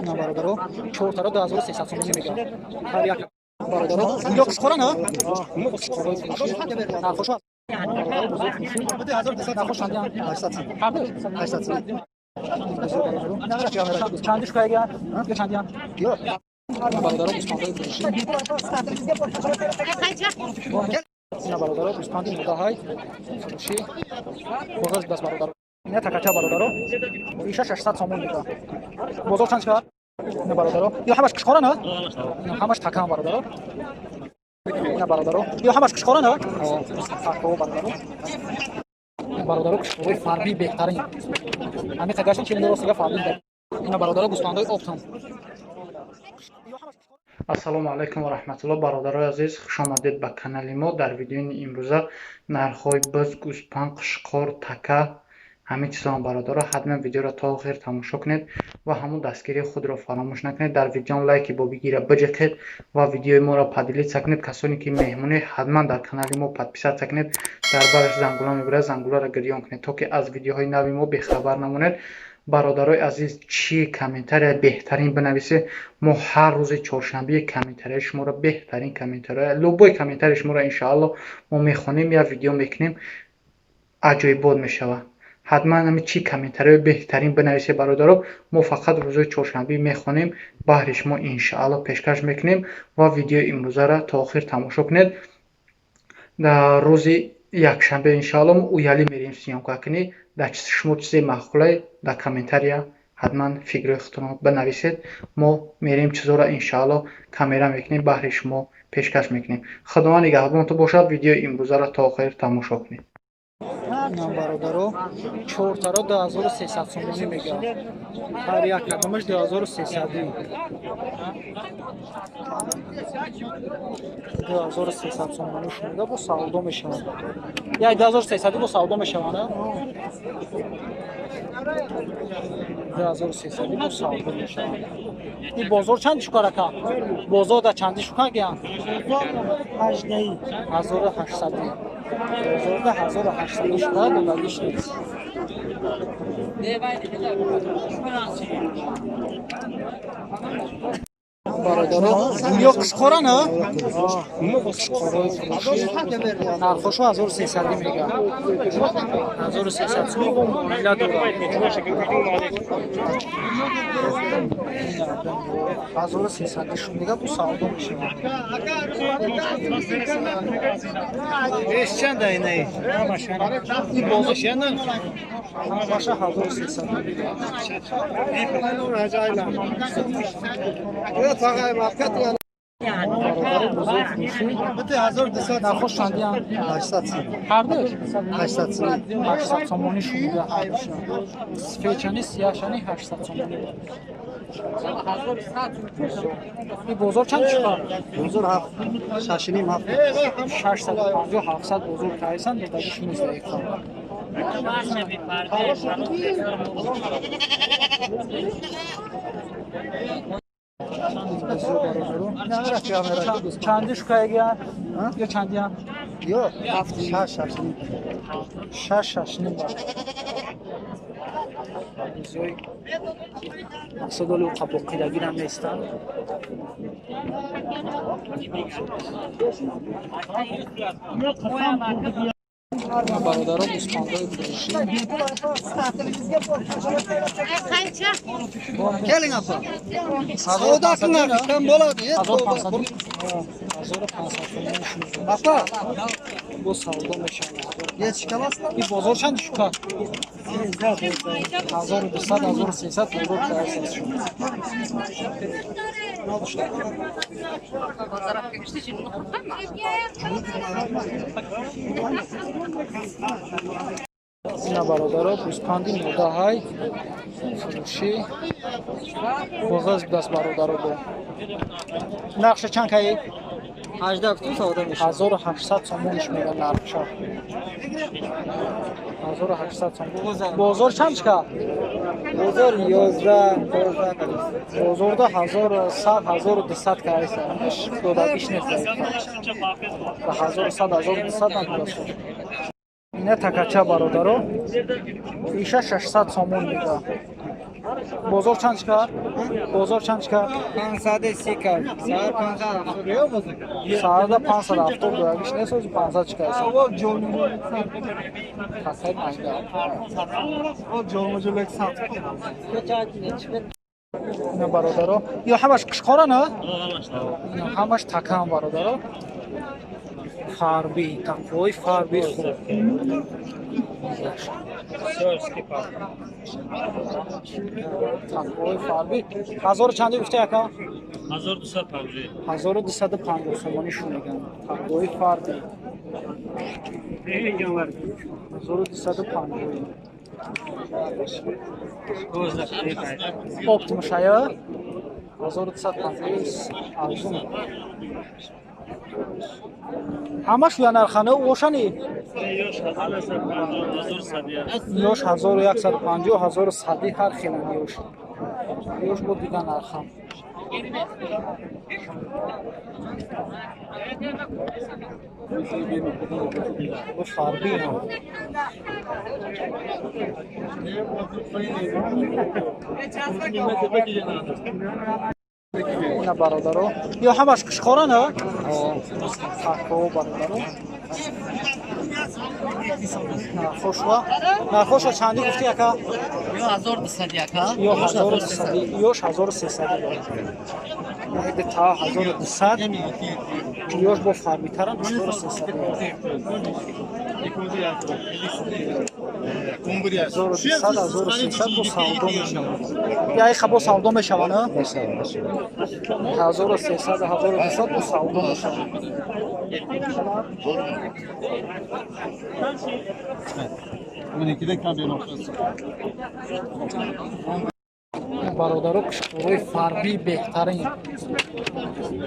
اینا برادرو 4 تا رو 2300 تومانی میگم هر یک برادرو یا کشکورا نه نرخوش بده 1200 نرخوش اندیان 800 چندش که اگر یا چندیان یا برادرو گوسپند فروشی اینا برادرو گوسپند مدهای فروشی بازار دست برادرو اینا تکاچه برادرو ایشا 600 تومان میگه بازار چند کرد اینا برادرو یا همش کشکورا نه اینا همش تکا برادرو اینا برادرو یا همش کشکورا نه تکا برادرو کشکوری فاربی بهترین همین تکاشون 40 درصد فاربی اینا برادرو گوسپندای اپتون ассалому алайкум ва раҳматуллоҳ. бародарои азиз, хуш омадед ба канали мо. дар видеои имрӯза нархои буз, гуспанд, кушкор, така ҳамин чизҳо бародаро, ҳатман видеоро то охир тамошо кунед ва ҳамун дастгирии худро фаромӯш накунед. дар видео лайки бо бигира биҷақед ва видеои моро падилица кунед. касоне ки меҳмоне ҳатман дар канали мо подписатсия кунед, дар бараш зангула мебарад, зангуларо гирён кунед, то ки аз видеоҳои нави мо бехабар намонед. бародарои азиз, чӣ комментария беҳтарин бинависед? мо ҳар рӯзи чоршанбе комментарияи шуморо, беҳтарин комментария, любой комментарияи шуморо иншаалло мо мехонем я видео мекунем, аҷоибот мешавад. ҳатман ҳамин чӣ комментарияи беҳтарин бинависед бародаро, мо фақат рӯзи чоршанбе мехонем, баҳри шумо иншаалло пешкаш мекунем ва видеои имрӯзаро то охир тамошо кунед. дар рӯзи якшанбе иншаалло мо уяли мерем сиёмка кунӣ. дар шумо чизе маъқулае дар комментария ҳатман фикрҳои худтонро бинависед. мо мерем чизоро иншаалло камера мекунем, баҳри шумо пешкаш мекунем. худованд нигаҳбонтон бошад. видеои имрӯзаро то охир тамошо кунед. اینا برادرو 4 تا رو 2300 تومانی میگه هر یک رقمش 2300 2300 تومانیش میگه با سودا میشه یا 2300 با سودا میشه نه 2300 با سودا میشه این بازار چندش کاره که بازار در چندش کاره گیان 1800 بازار 1800 شده دلالش نیست برادرو یا کشکورا نه کشکورای فروشی نرخوشو 1300 میگه 1300 میلاد دلار 1300 شون میگه تو سودا میشه چند اینه این بازار چند باشه 1300 میگه فقط مارکت یا بده 1200 نخوش شاندیان 800 هر دو 800 تومانی شده سفیچانی سیاهشانی 800 تومانی این بازار چند شده؟ بازار 7 6.5 650 700 بازار کایسان داداش نیست دیگه چندش که اگر یا چندیان یا 6 نیم بزوی مقصدالو قبوقی دگیرم نیستن برادران گوسپندای فروشی gelin apa savdo qilinglar kam bo'ladi 1500 apa bu savdo meşe yetishkamazlar bir bozor chand shuka 1200 1300 bozor qaraysiz shu اینا برادرها گوسپندی مدهای فروشی بازار دست برادرها دو نقشه چند که 18 تو سودا میشه 1800 تومانش میگن نقشه 1800 تومان بازار چند که بازار 11 بازار ده 1100 1200 که است مش داداش نیست 1100 1200 نمیشه اینا تکاچه برادرو ایشا 600 تومان میگه بازار چند که بازار چند کرد؟ 530 کرد. سر 500 ریا بازار. ساعت 570 دوگیش نسوزی 500 چکار است؟ او جون خسته مایده. او جون مجلک سات. اینا برادرها یا همش کشکاره نه؟ اینا همش تکه هم برادرها. فاربی تقوی فاربی خوب. تقوی فاربی. 1000 چندی گفته اکا؟ 1250. 1250 سومانی شو میگن. تقوی فاربی. 1250. Optimus ayağı 1250 arzum. Hamash Uyali Narxoи o'shani? Yosh 1150, 1100 har xil yosh. Yosh bu degan narxam. Bu farqi ham. اینا برادرها یا همش کشکاره نه؟ تکو برادرها نرخوش چندی گفتی اکا؟ یا 1200 یکا. یا 1200 یاش 1300 ده تا 1200 یاش با فرمی ترن 1300 1300 با سعودو میشون یا ای خبا سعودو میشون نه؟ 1300 1200 با سعودو میشون برادرو کشکوروی فاربی بهترین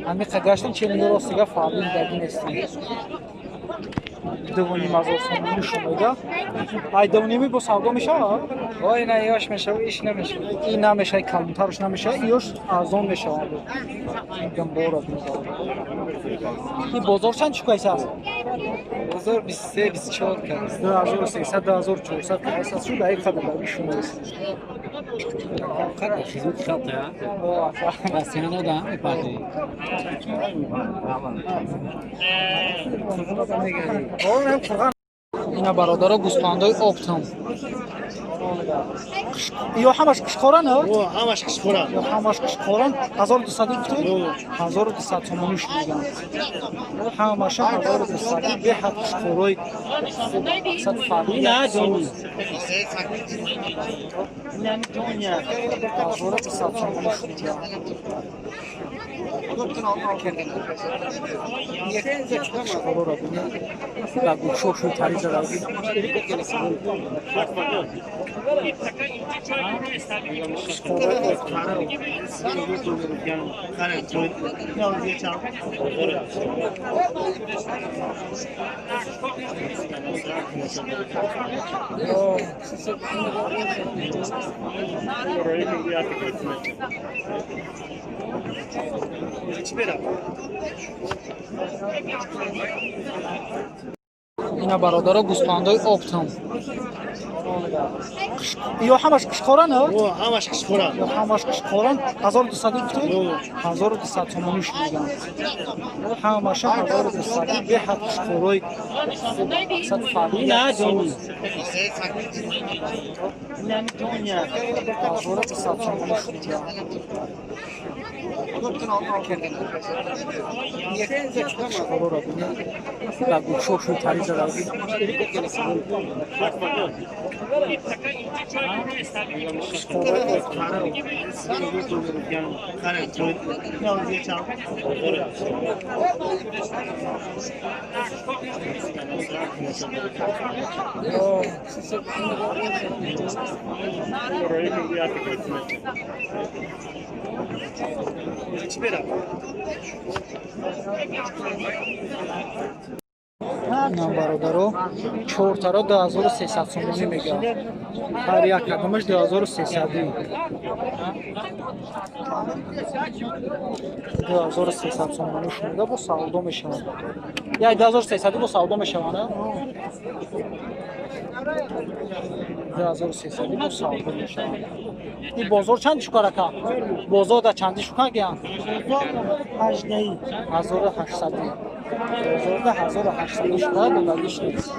همین قداشتن 40 یورو سیگا فاربی دادی نیستی دوونیم از آسمانی شمیده ای دوونیمی با سودا میشه؟ وای نه یاش میشه و ایش نمیشه. این نمیشه کمترش نمیشه ایش ارزان میشه میگم بارد این بازار چند چی کایس است؟ بازار 23 24 کرد. 2300 2400 کایس است شده ای خدا بگی شما است قد خیلی خطه بس یعنی دام پاتی اینا برادرها گوسپندای اپتم یا همش کشکاره نه؟ او همش کشکاره. یا همش کشکاره 1200 گفتی؟ 1200 تومانیش میگن همش 1200 به حد کشکارای صد فرقی نه جونی 1200 تومانیش میگن کشکارا را بینید لگو شوشوی تریزه را بینید اینا برادرها گوسپندای اپتم یا همش کشکاره نه؟ او همش کشکاره. یا همش کشکاره 1200 گفتی؟ 1200 تومانیش میگن همش 1200 به حد کشکارای صد فرقی نه جونی 1200 تومانیش میگن کشکارا را بینید لگو شوشوی تریزه را بینید اینا برادرها چهارتارا 2300 تومانی میگن هر یک کدومش 2300 2300 تومانیش میده با سعودا میشونه یا 2300 با سعودا میشونه 1300 бо савдо мешавад. این بازار چندی شکار اکا؟ بازار در چندی شکار گیان؟ 1800. بازار در 1800 شکار دادالیش نیست.